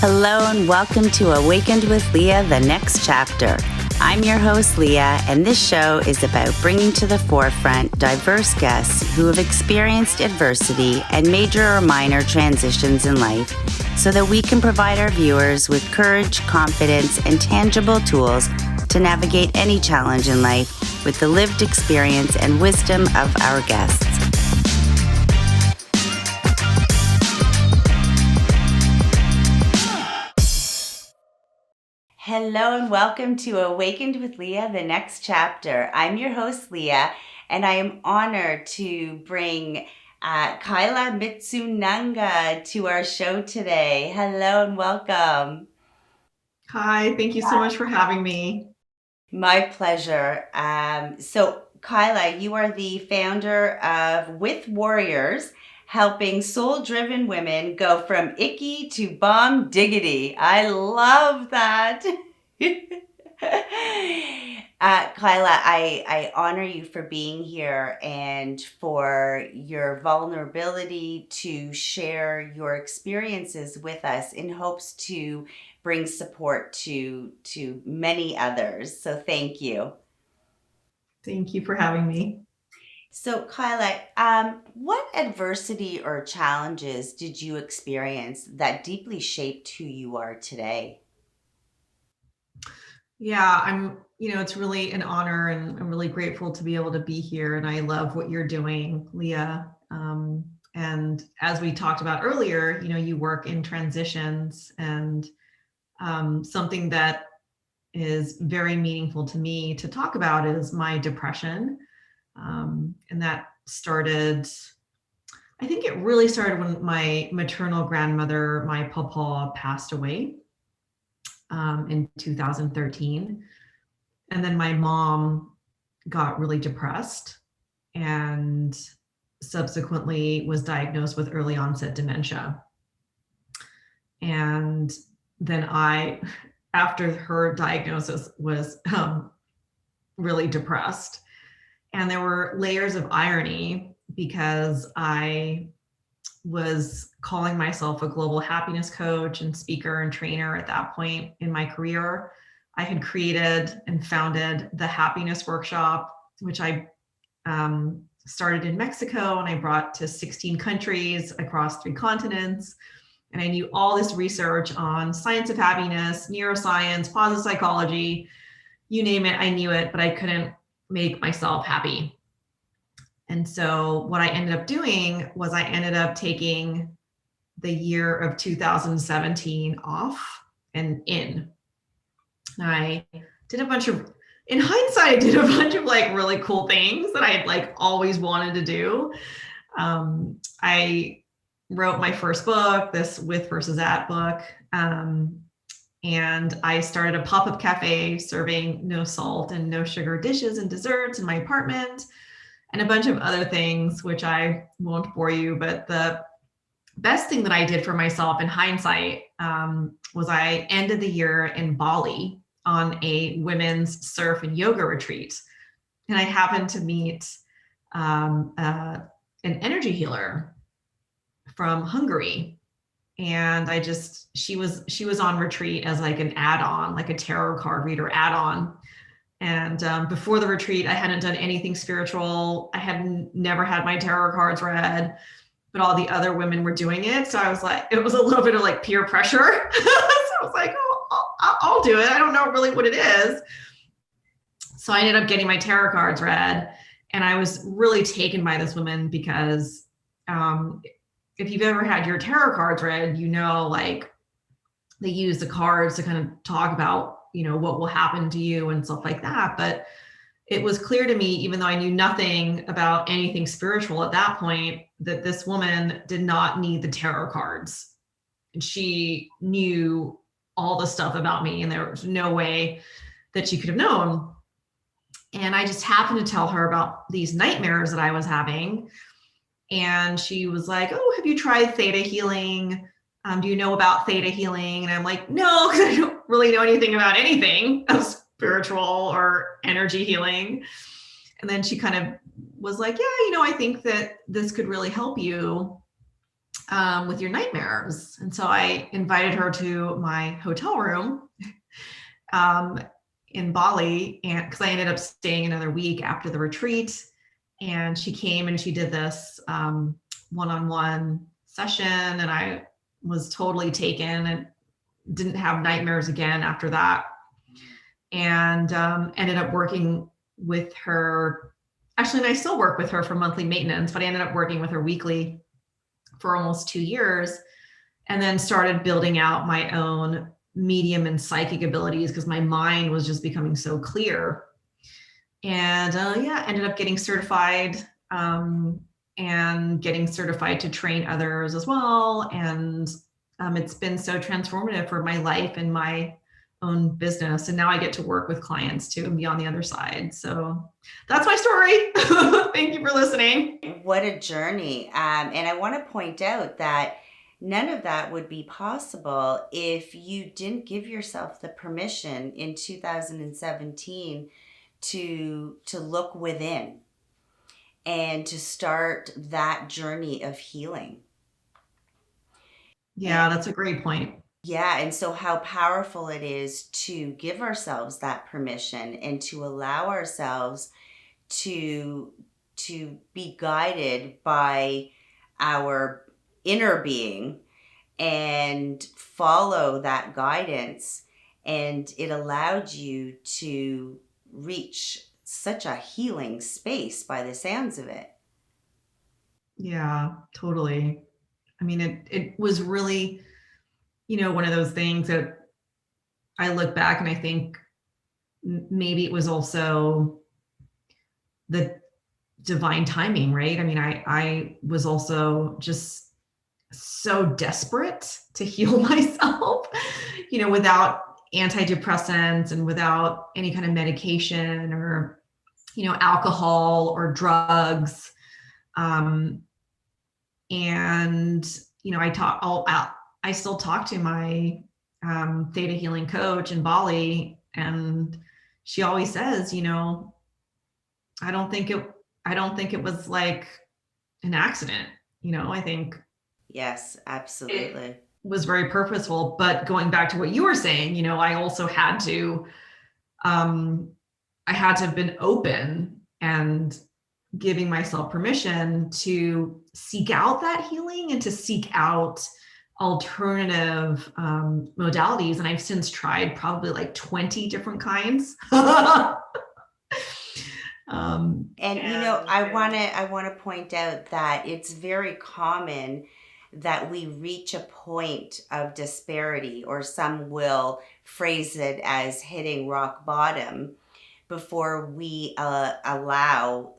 Hello and welcome to Awakened with Lea, the next chapter. I'm your host, Lea, and this show is about bringing to the forefront diverse guests who have experienced adversity and major or minor transitions in life so that we can provide our viewers with courage, confidence, and tangible tools to navigate any challenge in life with the lived experience and wisdom of our guests. Hello and welcome to Awakened with Lea, the next chapter. I'm your host, Lea, and I am honored to bring Kyla Mitsunaga to our show today. Hello and welcome. Hi, thank you so much for having me. My pleasure. So, Kyla, you are the founder of With Warriors, helping soul-driven women go from icky to bomb diggity. I love that. Kyla, I honor you for being here and for your vulnerability to share your experiences with us in hopes to bring support to many others. So thank you. Thank you for having me. So Kyla, what adversity or challenges did you experience that deeply shaped who you are today? Yeah, it's really an honor and I'm really grateful to be able to be here. And I love what you're doing, Lea. And as we talked about earlier, you work in transitions and something that is very meaningful to me to talk about is my depression. And that started, I think it really started when my maternal grandmother, my papa, passed away in 2013. And then my mom got really depressed and subsequently was diagnosed with early onset dementia. And then after her diagnosis, was really depressed. And there were layers of irony because I was calling myself a global happiness coach and speaker and trainer at that point in my career. I had created and founded the Happiness Workshop, which I started in Mexico and I brought to 16 countries across 3 continents. And I knew all this research on science of happiness, neuroscience, positive psychology, you name it, I knew it, but I couldn't make myself happy. And so what I ended up doing was I ended up taking the year of 2017 off and in. I did a bunch of, in hindsight, I did a bunch of like really cool things that I had like always wanted to do. I wrote my first book, this With versus At book. And I started a pop-up cafe serving no salt and no sugar dishes and desserts in my apartment and a bunch of other things, which I won't bore you. But the best thing that I did for myself in hindsight was I ended the year in Bali on a women's surf and yoga retreat. And I happened to meet an energy healer from Hungary. And she was on retreat as like an add-on, like a tarot card reader add-on. And before the retreat, I hadn't done anything spiritual. I had never had my tarot cards read, but all the other women were doing it. So I was like, it was a little bit of like peer pressure. So I was like, oh, I'll do it. I don't know really what it is. So I ended up getting my tarot cards read. And I was really taken by this woman because if you've ever had your tarot cards read, like they use the cards to kind of talk about what will happen to you and stuff like that. But it was clear to me, even though I knew nothing about anything spiritual at that point, that this woman did not need the tarot cards. And she knew all the stuff about me and there was no way that she could have known. And I just happened to tell her about these nightmares that I was having. And she was like, oh, have you tried theta healing? Do you know about theta healing? And I'm like, no, because I don't really know anything about anything of spiritual or energy healing. And then she kind of was like, yeah, I think that this could really help you. with your nightmares. And so I invited her to my hotel room um, in Bali, and because I ended up staying another week after the retreat. And she came and she did this one-on-one session, and I was totally taken and didn't have nightmares again after that. And ended up working with her. Actually, and I still work with her for monthly maintenance, but I ended up working with her weekly for almost 2 years, and then started building out my own medium and psychic abilities because my mind was just becoming so clear. And ended up getting certified, and getting certified to train others as well. And it's been so transformative for my life and my own business. And now I get to work with clients too and be on the other side. So that's my story. Thank you for listening. What a journey. And I want to point out that none of that would be possible if you didn't give yourself the permission in 2017 to look within and to start that journey of healing. Yeah, that's a great point. Yeah, and so how powerful it is to give ourselves that permission and to allow ourselves to be guided by our inner being and follow that guidance, and it allowed you to reach such a healing space by the sounds of it. Yeah, totally. I mean, it was really, one of those things that I look back and I think maybe it was also the divine timing, right? I mean, I was also just so desperate to heal myself, without antidepressants and without any kind of medication or, alcohol or drugs. And, I still talk to my theta healing coach in Bali, and she always says, I don't think it, I don't think it was like an accident. I think Yes, it absolutely. was very purposeful. But going back to what you were saying, I also had to, um, I had to have been open and giving myself permission to seek out that healing and to seek out alternative modalities. And I've since tried probably like 20 different kinds. And I want to point out that it's very common that we reach a point of disparity, or some will phrase it as hitting rock bottom, before we allow,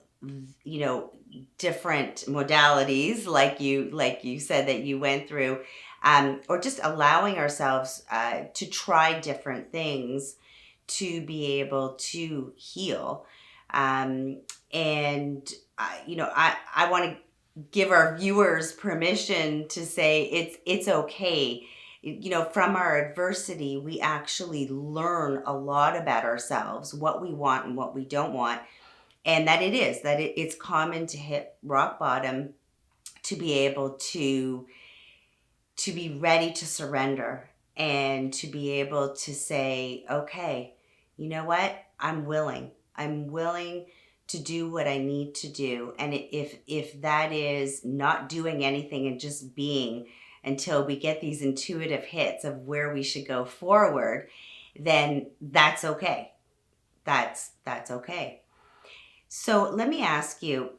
you know, different modalities like you said that you went through, or just allowing ourselves to try different things to be able to heal. Um, and I want to give our viewers permission to say it's okay. From our adversity, we actually learn a lot about ourselves, what we want and what we don't want, and it's common to hit rock bottom, to be able to be ready to surrender, and to be able to say, okay, you know what, I'm willing to do what I need to do. And if that is not doing anything and just being, until we get these intuitive hits of where we should go forward, then that's okay. That's okay. So let me ask you,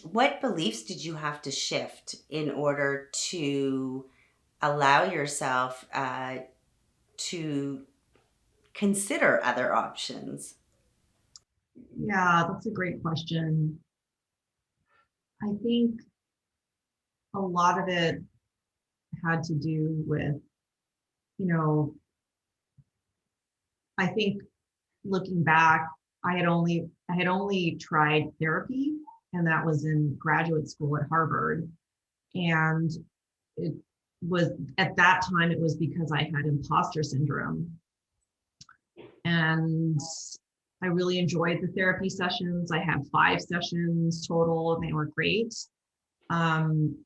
what beliefs did you have to shift in order to allow yourself to consider other options? Yeah, that's a great question. I think a lot of it had to do with, you know, I think looking back, I had only tried therapy, and that was in graduate school at Harvard. And it was at that time, it was because I had imposter syndrome. And I really enjoyed the therapy sessions. I had 5 sessions total, and they were great. Um,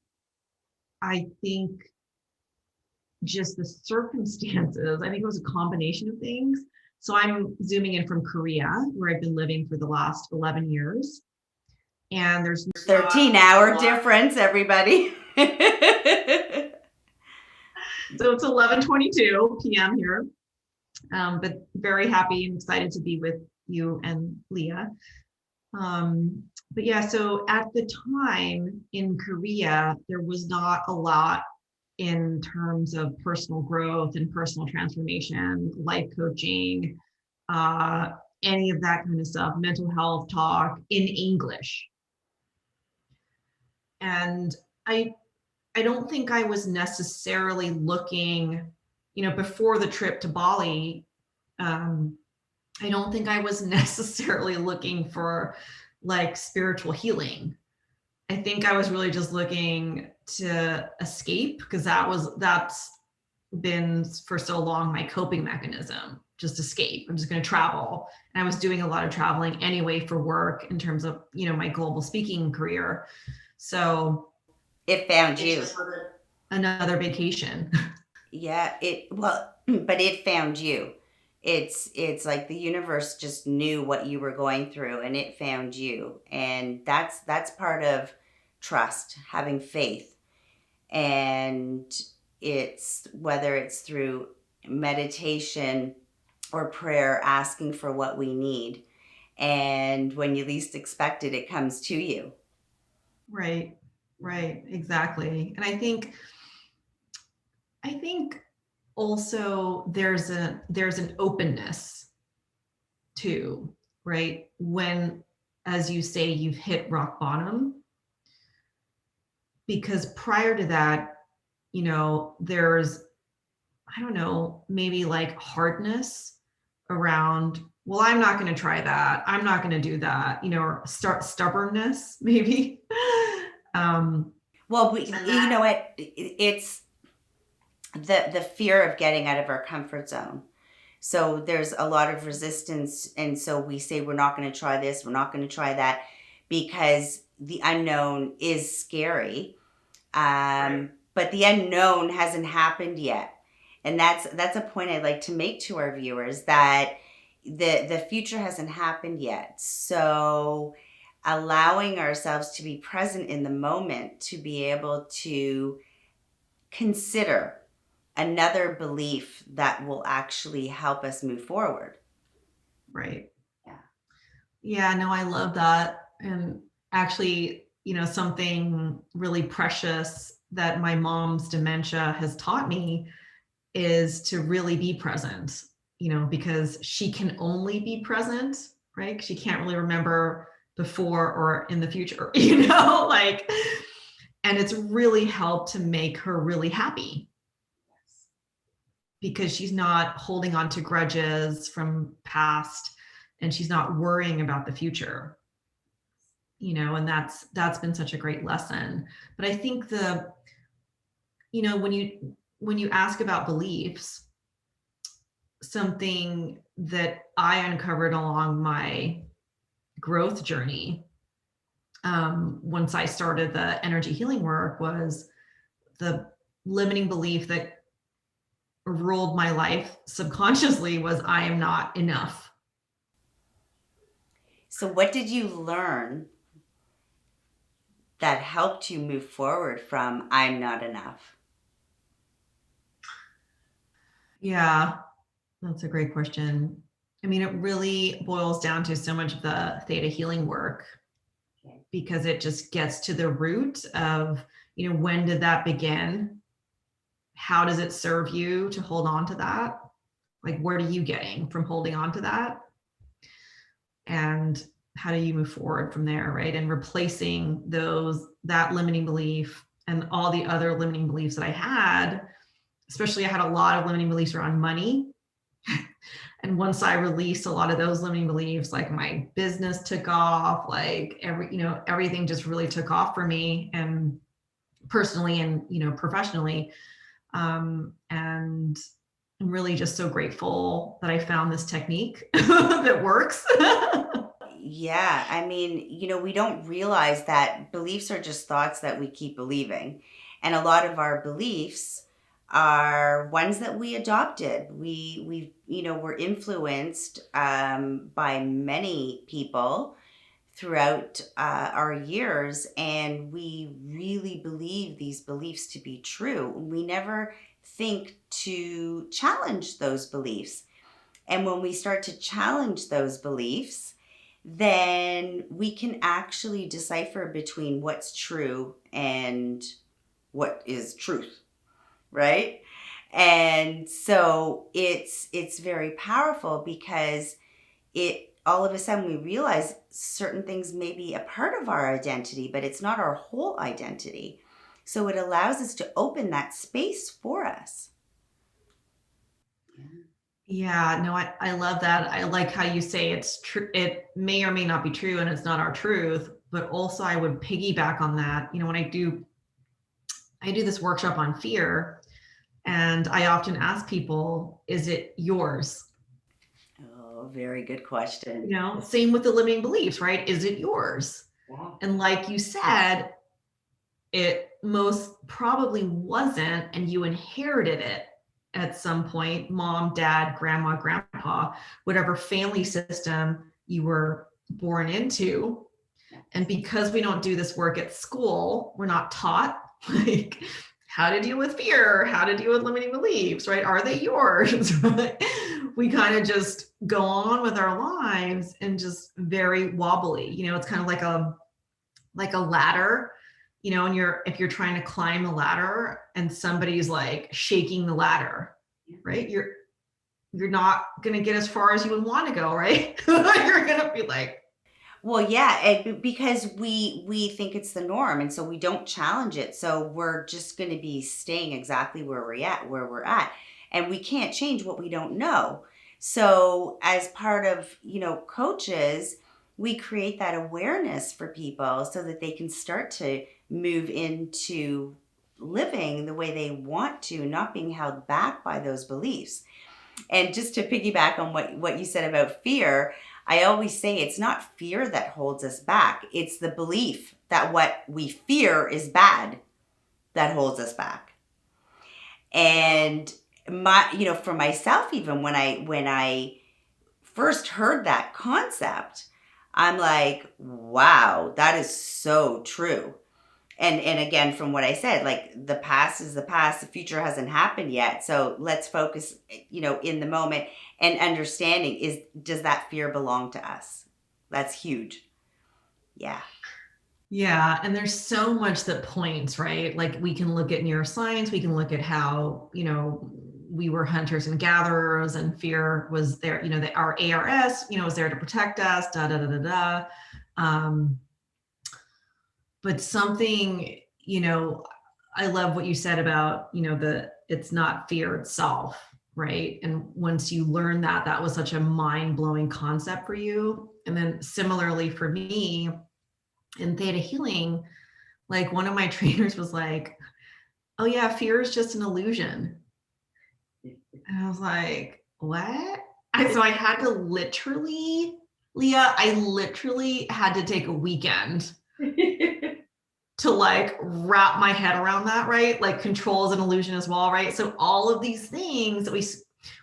I think just the circumstances, I think it was a combination of things. So I'm zooming in from Korea, where I've been living for the last 11 years. And there's not 13-hour difference, everybody. so it's 11:22 p.m. here. But very happy and excited to be with you and Leah. But yeah, so at the time in Korea, there was not a lot in terms of personal growth and personal transformation, life coaching, uh, any of that kind of stuff, mental health talk in English. And I I don't think I was necessarily looking, before the trip to Bali, um, I don't think I was necessarily looking for like spiritual healing. I think I was really just looking to escape because that's been for so long my coping mechanism, just escape. I'm just going to travel. And I was doing a lot of traveling anyway for work in terms of, my global speaking career. So It found it's you. just another vacation. Yeah, but it found you. It's like the universe just knew what you were going through and it found you. And that's part of trust, having faith. And it's whether it's through meditation or prayer, asking for what we need. And when you least expect it, it comes to you. Right. Right. Exactly. And I think also there's an openness too, right? When, as you say, you've hit rock bottom, because prior to that, there's, I don't know, maybe like hardness around, well, I'm not going to try that. I'm not going to do that, or stubbornness, maybe. um, Well, and you know that, what? It's the fear of getting out of our comfort zone. So there's a lot of resistance, and so we say we're not going to try this, we're not going to try that, because the unknown is scary. right, But the unknown hasn't happened yet, and that's a point I'd like to make to our viewers, that the future hasn't happened yet. So allowing ourselves to be present in the moment, to be able to consider another belief that will actually help us move forward. right. Yeah. Yeah, no, I love that. And actually, something really precious that my mom's dementia has taught me is to really be present, because she can only be present, right? She can't really remember before or in the future, like, and it's really helped to make her really happy because she's not holding on to grudges from past and she's not worrying about the future, and that's been such a great lesson. But I think when you ask about beliefs, something that I uncovered along my growth journey, once I started the energy healing work, was the limiting belief that ruled my life subconsciously was I am not enough. So what did you learn that helped you move forward from I'm not enough? Yeah, that's a great question. I mean, it really boils down to so much of the theta healing work because it just gets to the root of, when did that begin? How does it serve you to hold on to that? Like, what are you getting from holding on to that? And how do you move forward from there, right? And replacing that limiting belief and all the other limiting beliefs that I had, especially I had a lot of limiting beliefs around money. And once I released a lot of those limiting beliefs, like my business took off, like everything just really took off for me, and personally and professionally. And I'm really just so grateful that I found this technique that works. Yeah, I mean, we don't realize that beliefs are just thoughts that we keep believing. And a lot of our beliefs are ones that we adopted. We were influenced by many people throughout our years, and we really believe these beliefs to be true. We never think to challenge those beliefs. And when we start to challenge those beliefs, then we can actually decipher between what's true and what is truth, right? And so it's very powerful because it all of a sudden we realize certain things may be a part of our identity, but it's not our whole identity. So it allows us to open that space for us. Yeah, no, I love that. I like how you say it's true. It may or may not be true and it's not our truth, but also I would piggyback on that. When I do this workshop on fear, and I often ask people, is it yours? Oh, very good question. Same with the limiting beliefs, right? Is it yours? Wow. And like you said, it most probably wasn't, and you inherited it at some point, mom, dad, grandma, grandpa, whatever family system you were born into. And because we don't do this work at school, we're not taught like how to deal with fear, how to deal with limiting beliefs, right? Are they yours? Right? We kind of just go on with our lives and just very wobbly. It's kind of like a ladder, and if you're trying to climb the ladder and somebody's like shaking the ladder, right? You're not going to get as far as you would want to go, right? You're going to be like, well, yeah, because we think it's the norm, and so we don't challenge it. So we're just going to be staying exactly where we're at, and we can't change what we don't know. So as part of, coaches, we create that awareness for people so that they can start to move into living the way they want to, not being held back by those beliefs. And just to piggyback on what you said about fear, I always say it's not fear that holds us back. It's the belief that what we fear is bad that holds us back. And for myself, even when I first heard that concept, I'm like, wow, that is so true. And again, from what I said, like the past is the past, the future hasn't happened yet. So let's focus, in the moment and understanding does that fear belong to us? That's huge. Yeah. Yeah. And there's so much that points, right? Like we can look at neuroscience, we can look at how, we were hunters and gatherers and fear was there, our ARS, was there to protect us, da, da, da, da, da. But something, I love what you said about, it's not fear itself, right? And once you learn that was such a mind-blowing concept for you. And then similarly for me in Theta Healing, like one of my trainers was like, oh yeah, fear is just an illusion. And I was like, what? So I had to literally, Leah, I literally had to take a weekend to like wrap my head around that, right? Like control is an illusion as well, right? So all of these things that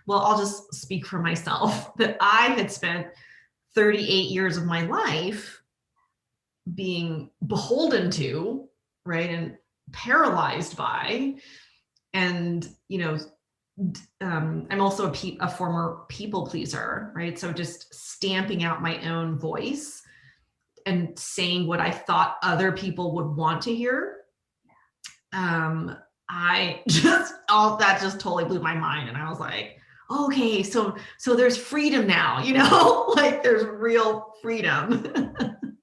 I'll just speak for myself, that I had spent 38 years of my life being beholden to, right? And paralyzed by, and, I'm also a former people pleaser, right? So just stamping out my own voice and saying what I thought other people would want to hear. All that just totally blew my mind. And I was like, okay, so there's freedom now, like there's real freedom.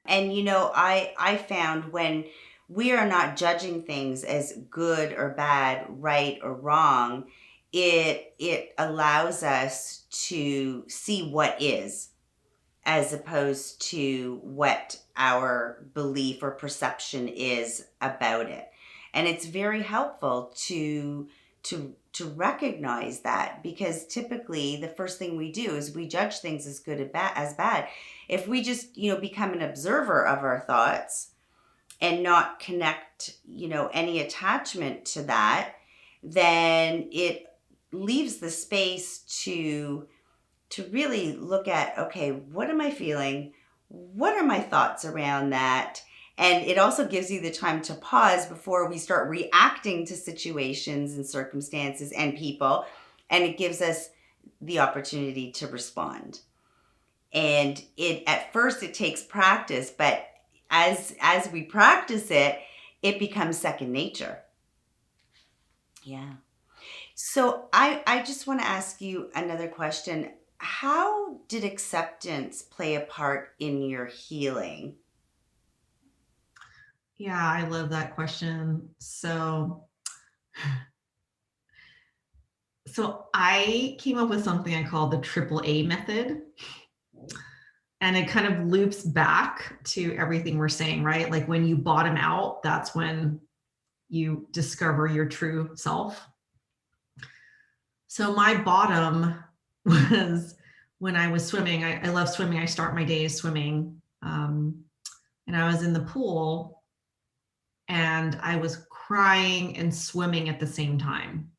And, I found when we are not judging things as good or bad, right or wrong, it allows us to see what is, as opposed to what our belief or perception is about it. And it's very helpful to recognize that, because typically the first thing we do is we judge things as good as bad. If we just, become an observer of our thoughts and not connect, any attachment to that, then it leaves the space to really look at, okay, what am I feeling? What are my thoughts around that? And it also gives you the time to pause before we start reacting to situations and circumstances and people. And it gives us the opportunity to respond. And at first it takes practice, but as we practice it, it becomes second nature. Yeah. So I just want to ask you another question. How did acceptance play a part in your healing? Yeah, I love that question. So I came up with something I call the triple A method. And it kind of loops back to everything we're saying, right? Like when you bottom out, that's when you discover your true self. So my bottom was when I was swimming. I love swimming. I start my days swimming. And I was in the pool and I was crying and swimming at the same time.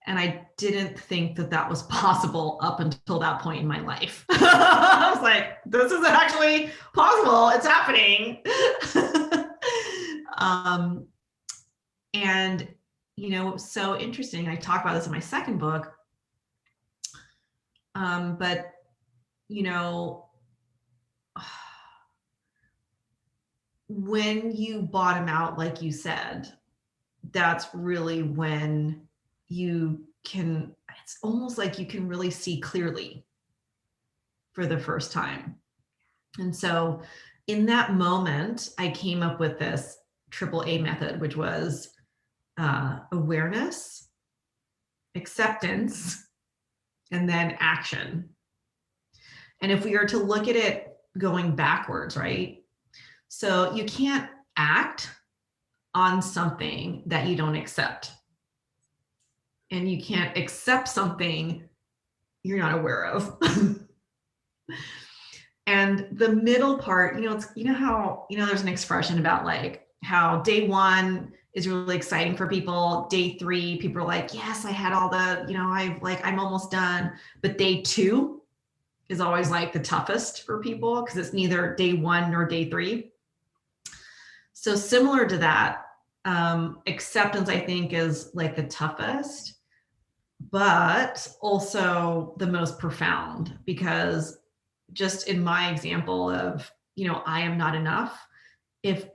And I didn't think that that was possible up until that point in my life. I was like, this is actually possible. It's happening. And, so interesting. I talk about this in my second book. But, when you bottom out, like you said, that's really when it's almost like you can really see clearly for the first time. And so in that moment, I came up with this triple A method, which was awareness, acceptance, and then action. And if we are to look at it going backwards, right? So you can't act on something that you don't accept. And you can't accept something you're not aware of. And the middle part, it's, how, there's an expression about like how day one is really exciting for people. Day three, people are like, yes, I had all the, I'm almost done. But day two is always like the toughest for people because it's neither day one nor day three. So similar to that, acceptance, I think, is like the toughest, but also the most profound, because just in my example of, I am not enough. If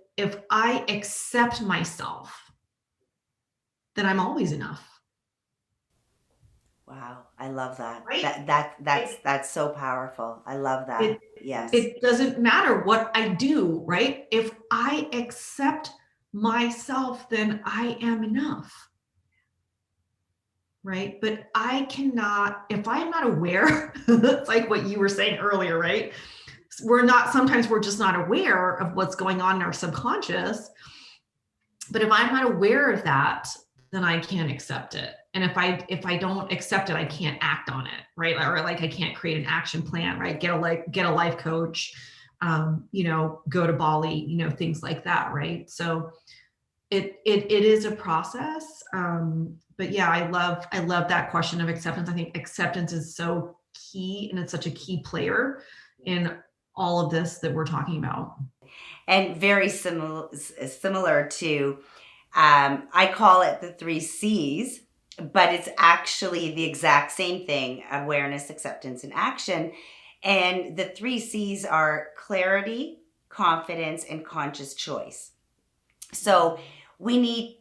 I accept myself, then I'm always enough. Wow, I love that. Right? That's so powerful. I love that. Yes. It doesn't matter what I do, right? If I accept myself, then I am enough. Right? But I cannot, if I'm not aware, it's like what you were saying earlier, right? Sometimes we're just not aware of what's going on in our subconscious. But if I'm not aware of that, then I can't accept it. And if I don't accept it, I can't act on it, right? Or like I can't create an action plan, right? Get a life coach, go to Bali, things like that, right? So it is a process. But yeah, I love that question of acceptance. I think acceptance is so key, and it's such a key player in all of this that we're talking about. And very similar to, I call it the 3 C's, but it's actually the exact same thing: awareness, acceptance, and action. And the 3 C's are clarity, confidence, and conscious choice. So we need,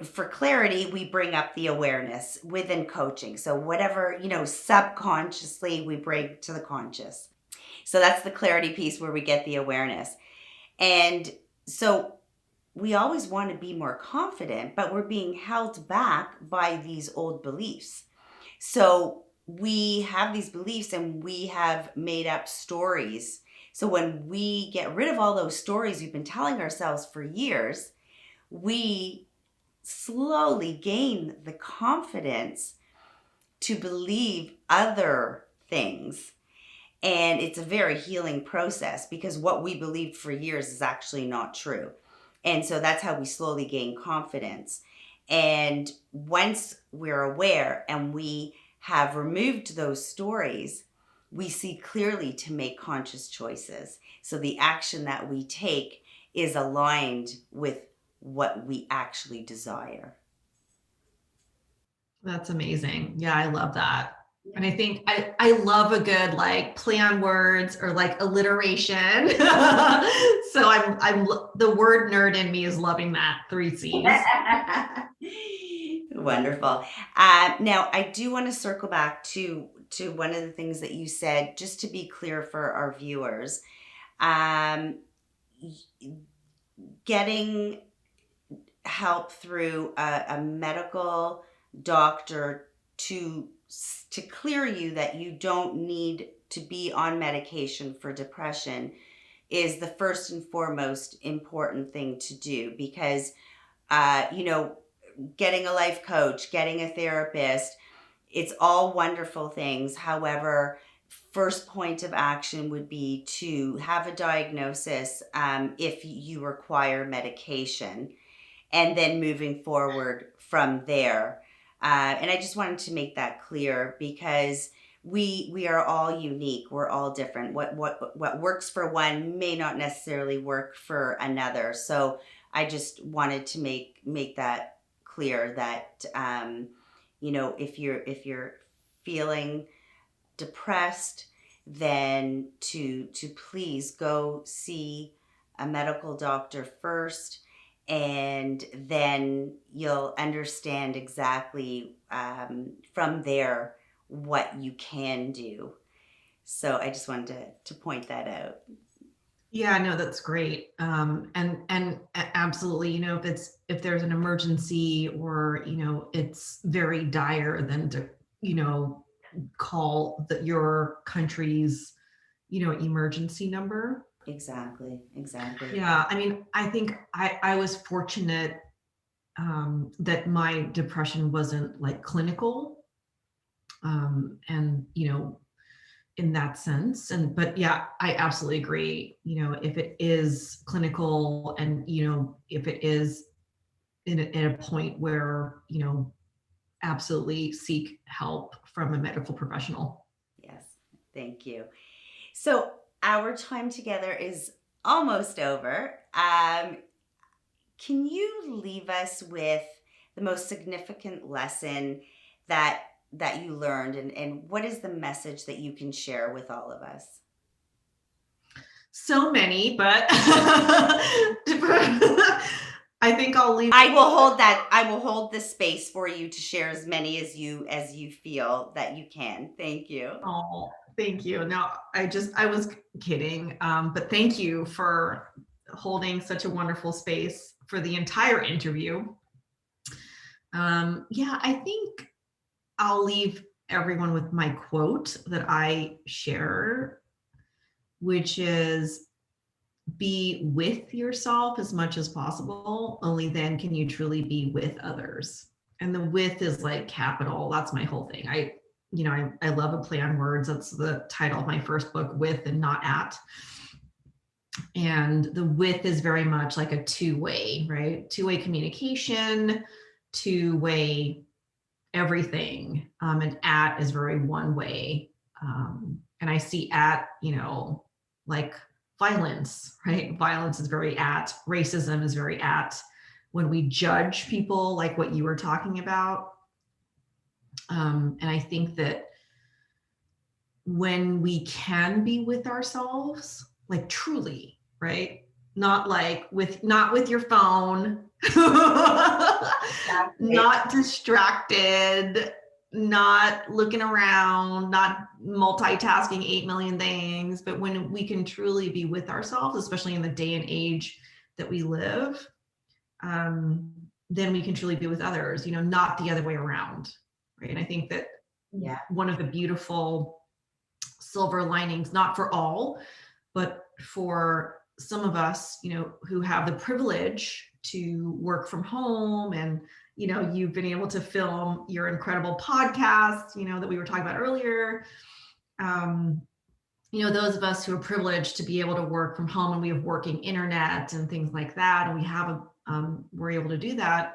for clarity, we bring up the awareness within coaching. So whatever, subconsciously we bring to the conscious. So that's the clarity piece where we get the awareness. And so we always want to be more confident, but we're being held back by these old beliefs. So we have these beliefs and we have made up stories. So when we get rid of all those stories we've been telling ourselves for years, we slowly gain the confidence to believe other things. And it's a very healing process because what we believed for years is actually not true. And so that's how we slowly gain confidence. And once we're aware and we have removed those stories, we see clearly to make conscious choices. So the action that we take is aligned with what we actually desire. That's amazing. Yeah, I love that. And I think I love a good like play on words or like alliteration. So I'm the word nerd in me is loving that. 3 C's. Wonderful. Now, I do want to circle back to one of the things that you said, just to be clear for our viewers. Um, Getting help through a medical doctor to clear you that you don't need to be on medication for depression is the first and foremost important thing to do, because getting a life coach, getting a therapist, it's all wonderful things. However, first point of action would be to have a diagnosis if you require medication, and then moving forward from there. And I just wanted to make that clear because we are all unique. We're all different. What works for one may not necessarily work for another. So I just wanted to make that clear that if you're feeling depressed, then to please go see a medical doctor first, and then you'll understand exactly from there what you can do. So I just wanted to point that out. Yeah, no, that's great. And absolutely, if there's an emergency or, it's very dire, then to, call your country's, emergency number. Exactly. Yeah. I mean, I think I was fortunate that my depression wasn't like clinical. And, in that sense. But yeah, I absolutely agree. If it is clinical and, if it is in a point where, absolutely seek help from a medical professional. Yes. Thank you. So our time together is almost over. Can you leave us with the most significant lesson that you learned, and what is the message that you can share with all of us? So many, but I think I'll leave. I will hold this space for you to share as many as you feel that you can. Thank you. Oh, thank you. No, I was kidding. But thank you for holding such a wonderful space for the entire interview. Yeah, I think I'll leave everyone with my quote that I share, which is, be with yourself as much as possible. Only then can you truly be with others. And the with is like capital. That's my whole thing. I love a play on words. That's the title of my first book, With and Not At. And the with is very much like a two-way, right? Two-way communication, two-way everything. And at is very one way. And I see at, like violence, right? Violence is very at, racism is very at. When we judge people, like what you were talking about. And I think that when we can be with ourselves, like truly, right? Not with your phone, not distracted, not looking around, not multitasking 8 million things, but when we can truly be with ourselves, especially in the day and age that we live, then we can truly be with others, not the other way around, right? And I think that one of the beautiful silver linings, not for all, but for some of us, who have the privilege to work from home, and you've been able to film your incredible podcast, that we were talking about earlier. those of us who are privileged to be able to work from home and we have working internet and things like that, and we're able to do that,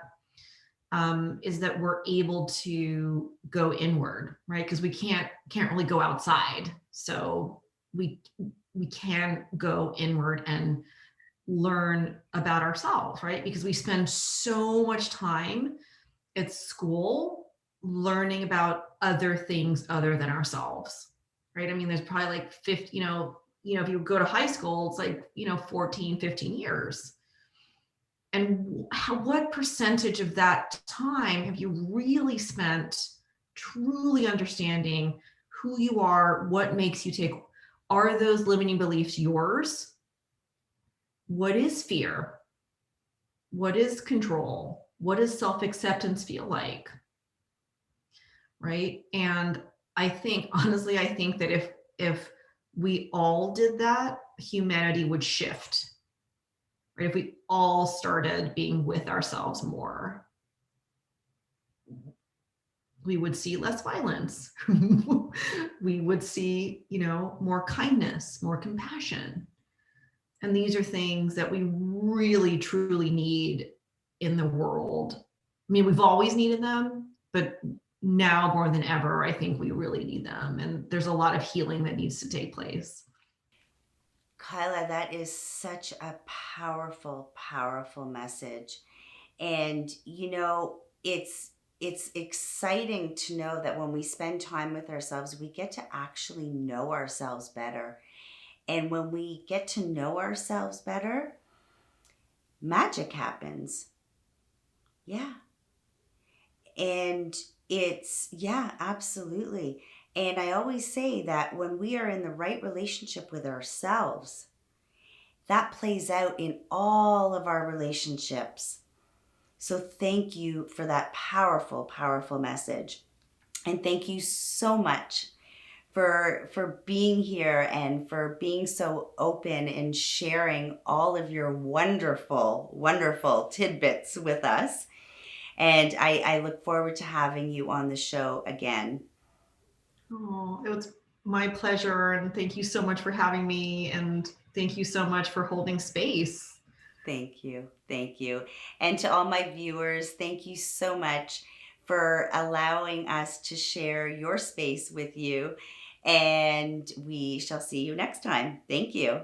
is that we're able to go inward, right? Because we can't really go outside, so we can go inward and learn about ourselves, right? Because we spend so much time at school learning about other things other than ourselves, right? I mean, there's probably like 50, if you go to high school, it's like, 14, 15 years. And what percentage of that time have you really spent truly understanding who you are, what makes you tick? Are those limiting beliefs yours? What is fear? What is control? What does self-acceptance feel like? Right? And honestly, I think that if we all did that, humanity would shift. Right? If we all started being with ourselves more, we would see less violence. We would see, more kindness, more compassion. And these are things that we really, truly need in the world. I mean, we've always needed them, but now more than ever, I think we really need them. And there's a lot of healing that needs to take place. Kyla, that is such a powerful, powerful message. And it's exciting to know that when we spend time with ourselves, we get to actually know ourselves better. And when we get to know ourselves better, magic happens. Yeah. And yeah, absolutely. And I always say that when we are in the right relationship with ourselves, that plays out in all of our relationships. So thank you for that powerful, powerful message. And thank you so much for being here and for being so open and sharing all of your wonderful, wonderful tidbits with us. And I look forward to having you on the show again. Oh, it was my pleasure. And thank you so much for having me. And thank you so much for holding space. Thank you. Thank you. And to all my viewers, thank you so much for allowing us to share your space with you. And we shall see you next time. Thank you.